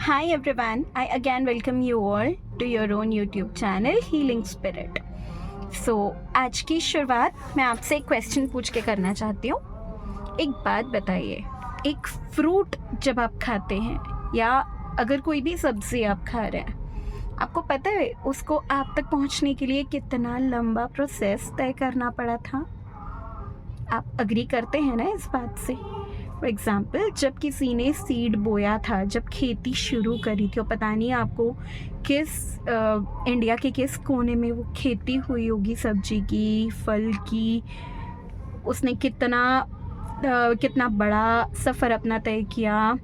Hi everyone, I again welcome you all to your own YouTube channel Healing Spirit. So आज की शुरुआत मैं आपसे एक क्वेश्चन पूछ के करना चाहती हूँ। एक बात बताइए, एक फ्रूट जब आप खाते हैं या अगर कोई भी सब्ज़ी आप खा रहे हैं, आपको पता है उसको आप तक पहुँचने के लिए कितना लंबा प्रोसेस तय करना पड़ा था? आप अग्री करते हैं ना इस बात से? फॉर एग्ज़ाम्पल, जब किसी ने सीड बोया था, जब खेती शुरू करी थी, और पता नहीं आपको किस इंडिया के किस कोने में वो खेती हुई होगी सब्जी की, फल की, उसने कितना बड़ा सफ़र अपना तय किया,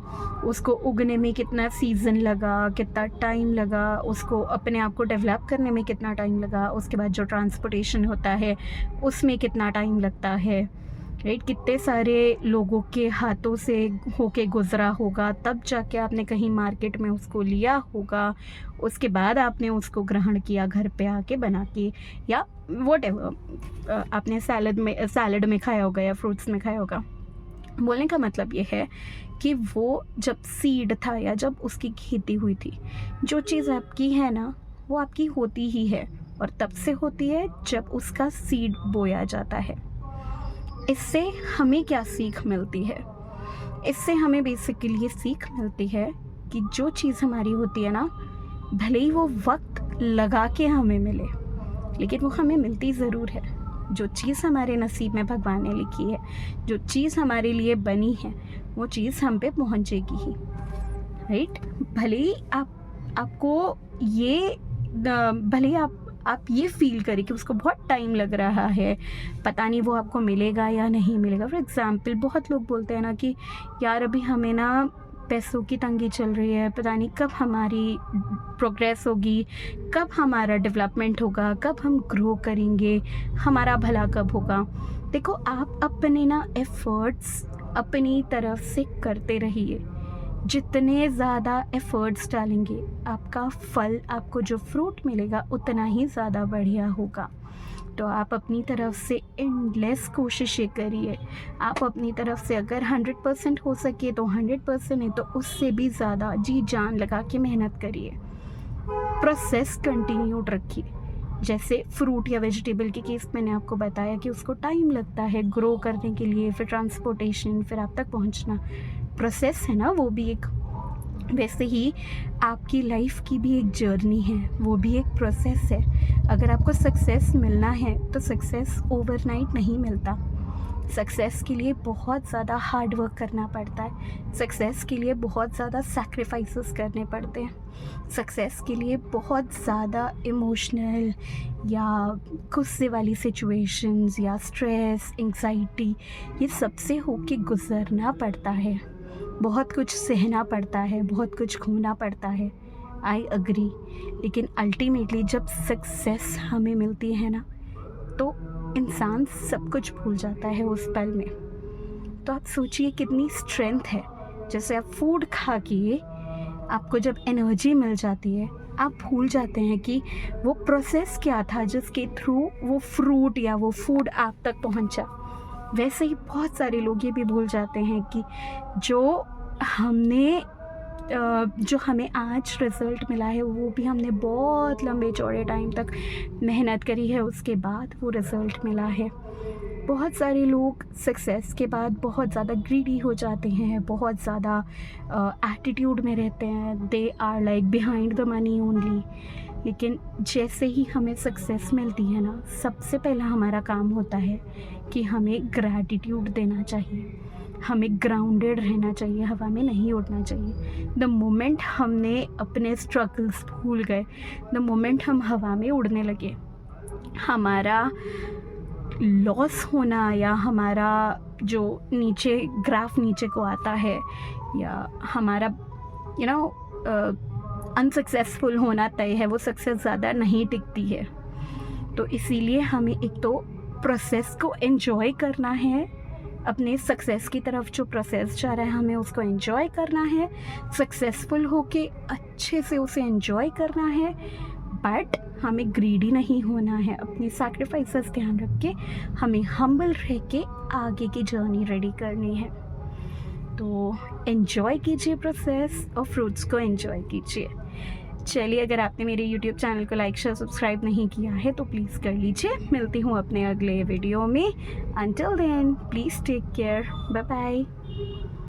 उसको उगने में कितना सीज़न लगा, कितना टाइम लगा, उसको अपने आप को डेवलप करने में कितना टाइम लगा, उसके बाद जो ट्रांसपोर्टेशन होता है उसमें कितना टाइम लगता है, राइट? कितने सारे लोगों के हाथों से होके गुज़रा होगा, तब जाके आपने कहीं मार्केट में उसको लिया होगा, उसके बाद आपने उसको ग्रहण किया घर पे आके बना के, या व्हाटएवर आपने सैलड में खाया होगा या फ्रूट्स में खाया होगा। बोलने का मतलब ये है कि वो जब सीड था या जब उसकी खेती हुई थी, जो चीज़ आपकी है ना वो आपकी होती ही है, और तब से होती है जब उसका सीड बोया जाता है। इससे हमें क्या सीख मिलती है? इससे हमें बेसिकली ये सीख मिलती है कि जो चीज़ हमारी होती है ना, भले ही वो वक्त लगा के हमें मिले, लेकिन वो हमें मिलती ज़रूर है। जो चीज़ हमारे नसीब में भगवान ने लिखी है, जो चीज़ हमारे लिए बनी है, वो चीज़ हम पे पहुँचेगी ही, राइट? भले ही आपको ये भले ही आप ये फ़ील करें कि उसको बहुत टाइम लग रहा है, पता नहीं वो आपको मिलेगा या नहीं मिलेगा। फॉर एग्ज़ाम्पल, बहुत लोग बोलते हैं ना कि यार अभी हमें ना पैसों की तंगी चल रही है, पता नहीं कब हमारी प्रोग्रेस होगी, कब हमारा डेवलपमेंट होगा, कब हम ग्रो करेंगे, हमारा भला कब होगा। देखो, आप अपने ना एफ़र्ट्स अपनी तरफ से करते रहिए। जितने ज़्यादा एफ़र्ट्स डालेंगे, आपका फल, आपको जो फ्रूट मिलेगा उतना ही ज़्यादा बढ़िया होगा। तो आप अपनी तरफ से एंडलेस कोशिशें करिए। आप अपनी तरफ से अगर 100% हो सके तो 100%, नहीं तो उससे भी ज़्यादा जी जान लगा के मेहनत करिए। प्रोसेस कंटिन्यूड रखिए। जैसे फ्रूट या वेजिटेबल के केस मैंने आपको बताया कि उसको टाइम लगता है ग्रो करने के लिए, फिर ट्रांसपोर्टेशन, फिर आप तक पहुंचना, प्रोसेस है ना, वो भी एक। वैसे ही आपकी लाइफ की भी एक जर्नी है, वो भी एक प्रोसेस है। अगर आपको सक्सेस मिलना है तो सक्सेस ओवरनाइट नहीं मिलता। सक्सेस के लिए बहुत ज़्यादा हार्ड वर्क करना पड़ता है। सक्सेस के लिए बहुत ज़्यादा सैक्रिफाइसेस करने पड़ते हैं। सक्सेस के लिए बहुत ज़्यादा इमोशनल या गुस्से वाली सिचुएशंस या स्ट्रेस, एंग्जाइटी, ये सबसे होके गुज़रना पड़ता है। बहुत कुछ सहना पड़ता है, बहुत कुछ खोना पड़ता है। I agree. लेकिन अल्टीमेटली जब सक्सेस हमें मिलती है ना, तो इंसान सब कुछ भूल जाता है उस पल में। तो आप सोचिए कितनी स्ट्रेंथ है। जैसे आप फूड खा के आपको जब एनर्जी मिल जाती है, आप भूल जाते हैं कि वो प्रोसेस क्या था जिसके थ्रू वो फ्रूट या वो फूड आप तक पहुंचा। वैसे ही बहुत सारे लोग ये भी भूल जाते हैं कि जो हमें आज रिज़ल्ट मिला है, वो भी हमने बहुत लंबे चौड़े टाइम तक मेहनत करी है, उसके बाद वो रिज़ल्ट मिला है। बहुत सारे लोग सक्सेस के बाद बहुत ज़्यादा ग्रीडी हो जाते हैं, बहुत ज़्यादा एटीट्यूड में रहते हैं, they are like behind the money only. लेकिन जैसे ही हमें सक्सेस मिलती है ना, सबसे पहला हमारा काम होता है कि हमें ग्रैटिट्यूड देना चाहिए, हमें ग्राउंडेड रहना चाहिए, हवा में नहीं उड़ना चाहिए। द मोमेंट हमने अपने स्ट्रगल्स भूल गए, द मोमेंट हम हवा में उड़ने लगे, हमारा लॉस होना या हमारा जो नीचे ग्राफ नीचे को आता है, या हमारा अनसक्सेसफुल होना तय है, वो सक्सेस ज़्यादा नहीं टिकती है। तो इसीलिए हमें एक तो प्रोसेस को एंजॉय करना है, अपने सक्सेस की तरफ जो प्रोसेस जा रहा है हमें उसको एंजॉय करना है, सक्सेसफुल होके अच्छे से उसे एंजॉय करना है, बट हमें ग्रीडी नहीं होना है। अपनी सैक्रिफाइसेस ध्यान रख के हमें हम्बल रह के आगे की जर्नी रेडी करनी है। तो एन्जॉय कीजिए प्रोसेस और फ्रूट्स को एन्जॉय कीजिए। चलिए, अगर आपने मेरे यूट्यूब चैनल को लाइक शेयर सब्सक्राइब नहीं किया है तो प्लीज़ कर लीजिए। मिलती हूँ अपने अगले वीडियो में। Until then please take care, bye bye.